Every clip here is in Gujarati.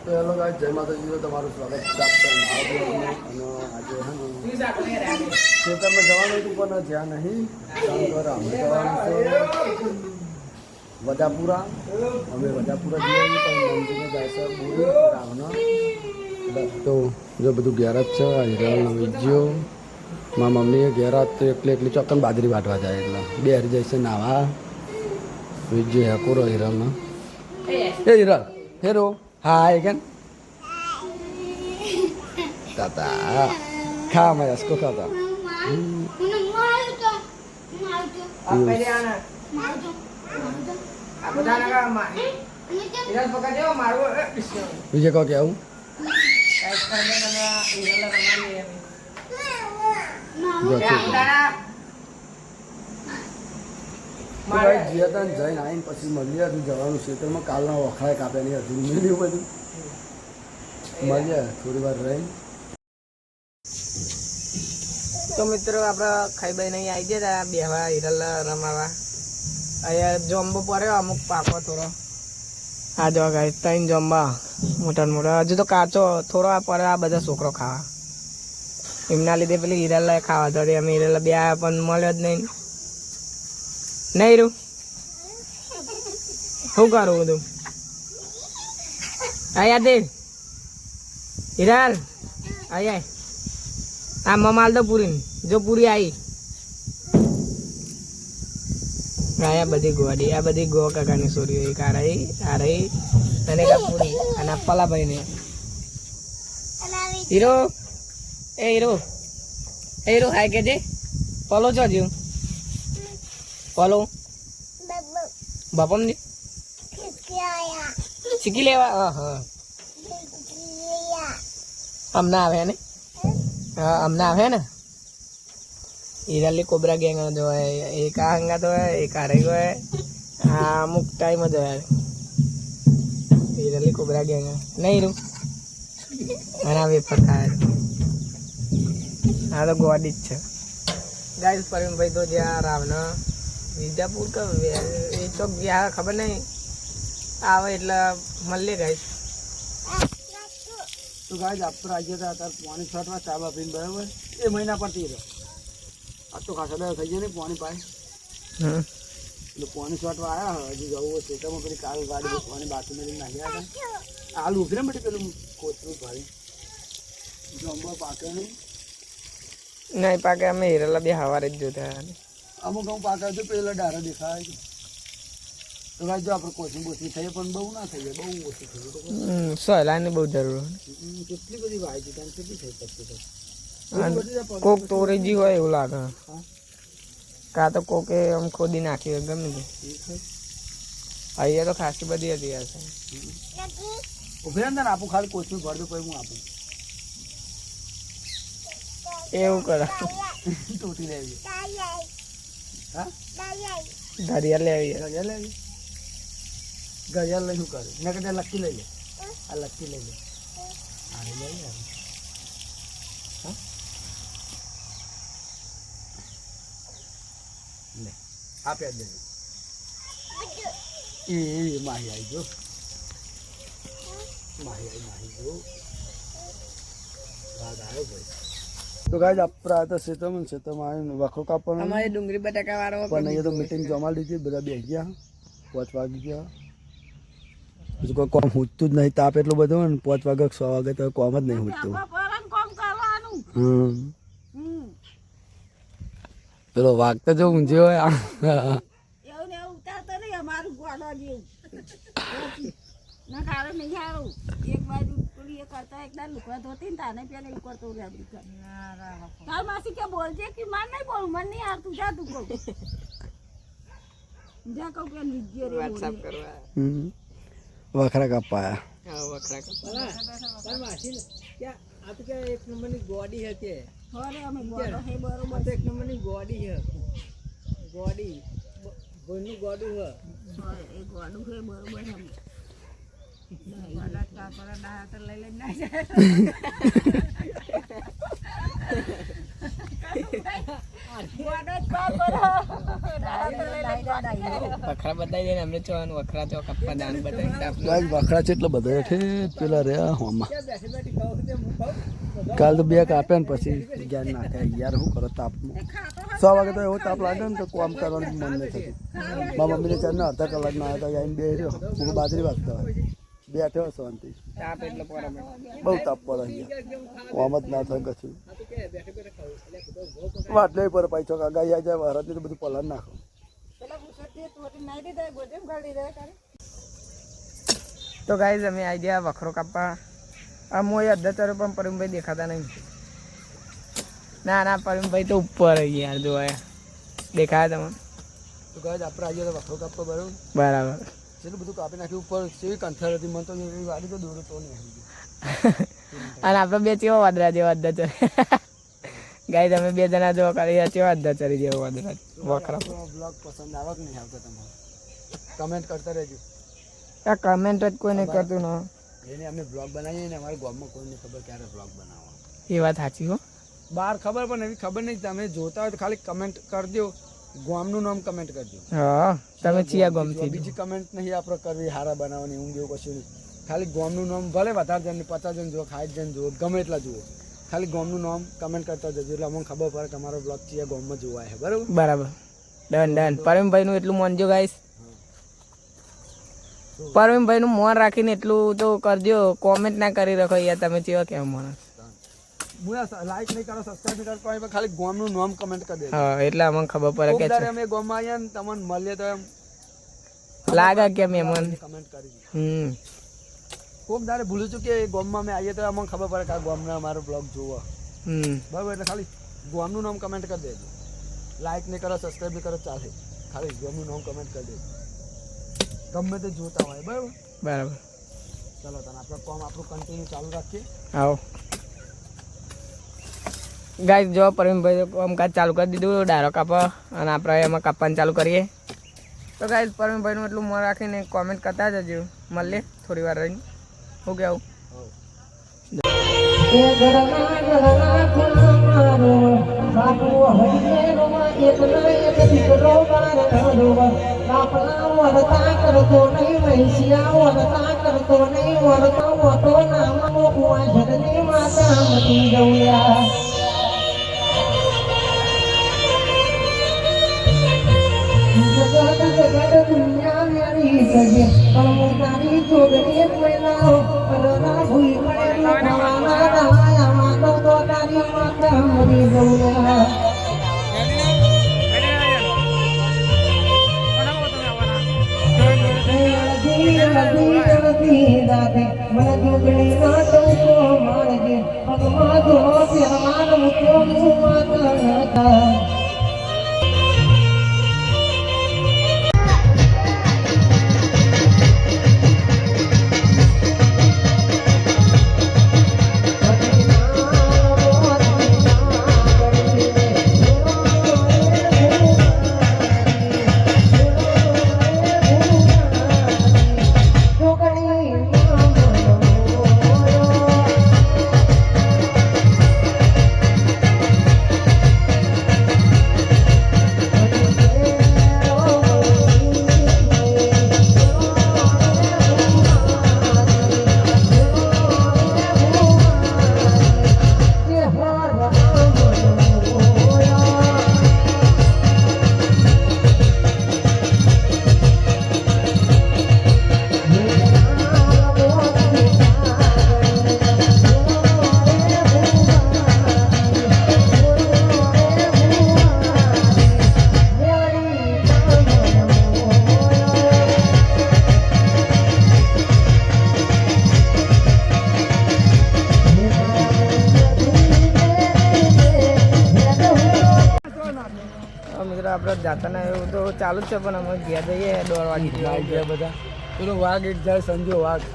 તો હેલો ગાઈસ, જય માતાજી. તમારું સ્વાગત છે આપણા આજે ખેતરમાં જવાનું હતું પણ જ્યાં નહીં અમે જવાનું છે વજાપુરા. અમે વજાપુરા જઈએ પણ મંદિરને જાય છે બોરી રાવના. તો જો બધું ઘેર જ છે. હિરાલનો વિજ્યો મારા મમ્મીએ ઘેર જ તો એકલી ચોક્કન બાજરી વાટવા જાય એટલે બે હરી જાય છે નાવા. વિજ્ય હેકોરો હિરાલનો એ હિરાલ હેરો હાય કેન tata kama ya sko kata Vijay kau kya huu જીયાતા જઈને આવીને પછી મળીએ જવાનું ક્ષેત્રમાં કાલના વખરાય કાપ્યા નહીં હજુ મળ્યું બધું મળીએ થોડી વાર રહી. તો મિત્રો આપણે ખાઈ બાઈ નહીં આવી ગયા બેહવા હિરલ રમાવા. અહીંયા જોમ્બો પડ્યો અમુક પાકો થોડો. આ જો ગાય ત્રણ જોમ્બા મોટા મોટા હજુ તો કાચો થોડો આ પડે આ બધા છોકરો ખાવા. એમના લીધે પેલી હિરલ ખાવા તો અમે હિરલ બે પણ મળ્યો જ નહીં. નહીં રૂ શું કરું બધું આયા દે હિરાલ આય આ મમાલ તો પૂરી જો પૂરી આવી આયા બધી ગોડી આ બધી ગો કાકાની સોરીઓ એક આ રહી અને કા પૂરી અને પલાભાઈ ને હીરો એ હીરો હાય કે જે પલો છો જ્યું પલો બાપમ ને શીખી લેવા અમને આવે ને હા અમને આવે ને હિરાલી કોબરા ગેંગ જો એક આ હંગા તો એક આ રહી ગયો આ અમુક ટાઈમ જ હોય હિરાલી કોબરા ગેંગ નહીં રૂ અને વેફર ખાય હા તો ગોડી જ છે ગાઈસ. પરવીનભાઈ તો જ્યાં રાવના વિજાપુર કે એ ચોક ગયા ખબર નહીં આવે એટલે મળીએ ગાઈસ. તો ગાઈસ આપણે આજે અત્યારે પાણી છોટવા ચા બાપીને બરાબર એ મહિના પરથી રહ્યો આ તો ખાસા દર થઈ જાય ને પાણી પાય એટલે પાણી છોટવા આવ્યા હજુ જવું હોય ખેતરમાં પેલી કાલ ગાડી પાણી બાકી મેળવી નાખ્યા હતા આલુ ઉભી ને બેટી પેલું કોચરું ભાઈ જમવા પાકે નહીં પાકે અમે હિરેલા બે હવારે જ જોતા અમુક પાકે તો પેલા ડારા દેખાય છે. તો ભાઈ જો આપણે કોચિંગ બોચિંગ થઈએ પણ બહુ ના થઈએ બહુ ઓછી થઈ સહેલાની બહુ જરૂર કેટલી બધી વાય છે ત્યાં કેટલી થઈ શકતી કોક તોરેજી હોય એવું લાગે કાં તો કોકે આમ ખોદી નાખી હોય ગમે તે અહીંયા તો ખાસી બધી હતી હશે ઉભી અંદર આપું ખાલી કોચિંગ ભર દો પછી હું આપું એવું કરે તૂટી લેવી હા ઘડિયાળ લેવી ઘડિયાળ લેવી ઘડિયાળ લઈ શું કરે મેં કદાચ લક્કી લઈ લે આ લક્કી લઈ લે આ લઈ લે હા લે આપ્યા જ એ માહી આવી જો માહી જો ભાગ આવ્યો ભાઈ. તો ગાઈસ આપણા તો ક્ષેત્રમાં આવીને વખરો કાપવાનો અમારે ડુંગળી બટાકા વાળો પણ અહીંયા તો મીટિંગ જમા લીધી બધા બેસી ગયા 5 વાગી ગયા પછી કોઈ કોમ ઉઠતું જ નહીં તાપ એટલો બધો ને 5 વાગે 6 વાગે તો કોમ જ નહીં ઉઠતું પેલો વાઘ તો જો ઊંઝે હોય ના ખારું નહીં ખારું એક બાજુ પેલી એ કરતા એકદમ લુકડા ધોતી ને તાને પેલા એવું કરતો રહેતું તાર માસી કે બોલજે કે માર નહીં બોલું મને નહીં આવતું જા તું કહું જા કહું કે લીજે રે વોટ્સએપ કરવા વખરા કાપાયા હા વખરા કાપા તાર માસી ક્યાં આ તો કે એક નંબરની ગોડી હતી હોરે અમે બોલો હે બરોબર એક નંબરની ગોડી છે ગોડી બોલનું ગોડું છે હોરે એ ગોડું હે બરોબર હમ વખરા બતાવી દે ને અમને ચોવાનું વખરા તો કપ્પા દાન બતાવી ગાઈસ વખરા છે એટલે બધા હેઠે પેલા રહ્યા હોમાં કાલ તો 2 કાપ્યા ને પછી જ્ઞાન નાખ્યા યાર શું કરો તાપમાં 6 વાગે તો એવો તાપ લાગે ને તો કામ કરવાનું મન નહીં થતું મારા મમ્મીને ચારને અડધા કલાકનો આવ્યો તો આવીને બે રહ્યો હું બાજરી વાગતા હોય બેઠો શાંતિ તાપ એટલે પોરા બહુ તાપ પડે અહીંયા કામ જ ના થાય કશું વાટલે પર પાછો ગાય જાય વરસની તો બધું પલાન નાખો તો ગાઈઝ અમે આવી ગયા વખરો કાપવા આ મોય અડધા ચારો પણ પરમભાઈ દેખાતા નહીં ના પરમભાઈ તો ઉપર યાર જોવા દેખાયા તમને તો ગાય આપણે આવી ગયા વખરો કાપવા બરાબર બરાબર એટલું બધું કાપી નાખ્યું ઉપર સેવી કંથર હતી મને તો એવી વાડી તો દોરો તો નહીં અને આપણે બે ચેવા વાદરા જેવા અડધા ચરે ગાય તમે 2 જણા જો કરી ચેવા અડધા ચરી જેવો વાદરા વખરા બ્લોગ પસંદ આવે કે નહીં આવતો તમારે કમેન્ટ કરતા રહેજો આ કમેન્ટ જ કોઈ નહીં કરતું ને એને અમે બ્લોગ બનાવીએ ને અમારા ગામમાં કોઈને ખબર ક્યારે બ્લોગ બનાવવા એ વાત સાચી હો બહાર ખબર પણ એવી ખબર નહીં તમે જોતા હોય તો ખાલી કમેન્ટ કરી દો ગામનું નામ કમેન્ટ કરજો હા તમે ચિયા ગમતી બીજી કમેન્ટ નહીં આપણે કરવી હારા બનાવવાની ઊંઘ એવું કશું નહીં ખાલી ગામનું નામ ભલે વધારે જણ 50 જણ જુઓ 60 જણ જુઓ ગમે એટલા જુઓ ખાલી ગામનું નામ કમેન્ટ કરતા જજો એટલે અમને ખબર પડે કે અમારો બ્લોગ ચિયા ગામમાં જોવાય છે બરાબર બરાબર ડન પરમભાઈનું એટલું માનજો ગાઈસ પરમભાઈનું મોન રાખીને એટલું તો કરજો કોમેન્ટ ના કરી રાખો યાર તમે ચેવા કેમ માણસ લાઈક નહીં કરો સબસ્ક્રાઇબ નહીં કરો કોઈ ખાલી ગામનું નામ કમેન્ટ કરી દેજો હા એટલે અમને ખબર પડે કે ત્યારે અમે ગામમાં આવ્યા ને તમને મળીએ તો એમ લાગે કે મહેમાન કમેન્ટ કરી હમ કોક દારે ભૂલું છું કે ગામમાં અમે આવીએ તો અમને ખબર પડે કે આ ગામના અમારો બ્લોગ જોવો બરાબર એટલે ખાલી ગામનું નામ કમેન્ટ કરી દેજો લાઈક નહીં કરો સબસ્ક્રાઇબ નહીં કરો ચાલે ખાલી ગામનું નામ કમેન્ટ કરી દેજો ગમે તે જોતા હોય બરાબર ચલો તને આપણે કામ આપણું કન્ટિન્યુ ચાલુ રાખીએ આવો ગાઈસ જો પરમભાઈ કામકાજ ચાલુ કરી દીધું ડારો કાપવા અને આપણે એમાં કાપવાનું ચાલુ કરીએ તો ગાઈસ પરમભાઈનું એટલું મોં રાખીને કોમેન્ટ કરતા જજો મળીએ થોડી વાર રહીને શું કહેવું આપણે જાતા ના એવું તો ચાલુ જ છે પણ અમે ઘેર જઈએ 1:30 વાગે ગયા બધા પેલો વાઘ એક જાય સંજો વાઘ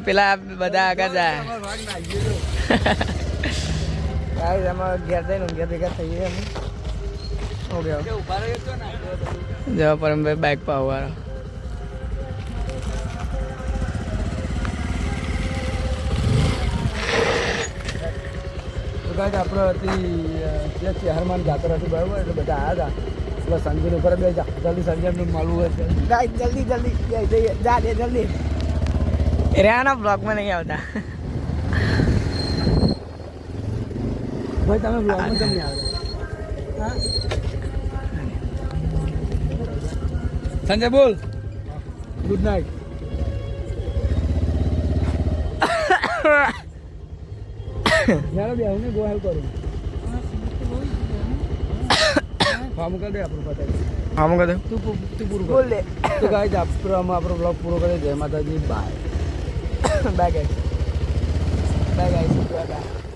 પેલા બધા આગળ જાય વાઘ ના આવી અમે ઘેર જઈને ઘેર ભેગા થઈએ અમે ઓકે જવા પરમભાઈ બાઇક પાવવાળો આપણે હતી ત્યાં ચહેરમાન જાતર હતી બરાબર એટલે બધા આવ્યા હતા પેલા સંજયને ઉપર બે જા જલ્દી સંજયનું મળવું હોય છે ગાઈસ જલ્દી જલ્દી જઈએ જા દે જલ્દી રહ્યા બ્લોગમાં નહીં આવતા ભાઈ તમે બ્લોગમાં કેમ નહીં આવતા હા સંજય બોલ ગુડ નાઇટ યાર બે હું ગો હેલ્પ કરું ફોર્મ કરી દે આપણું પતાવી આમ કહે તું પૂરું બોલ લે તો ગાઈસ આપણો બ્લોગ પૂરો કરે જય માતાજી bye bye guys bye guys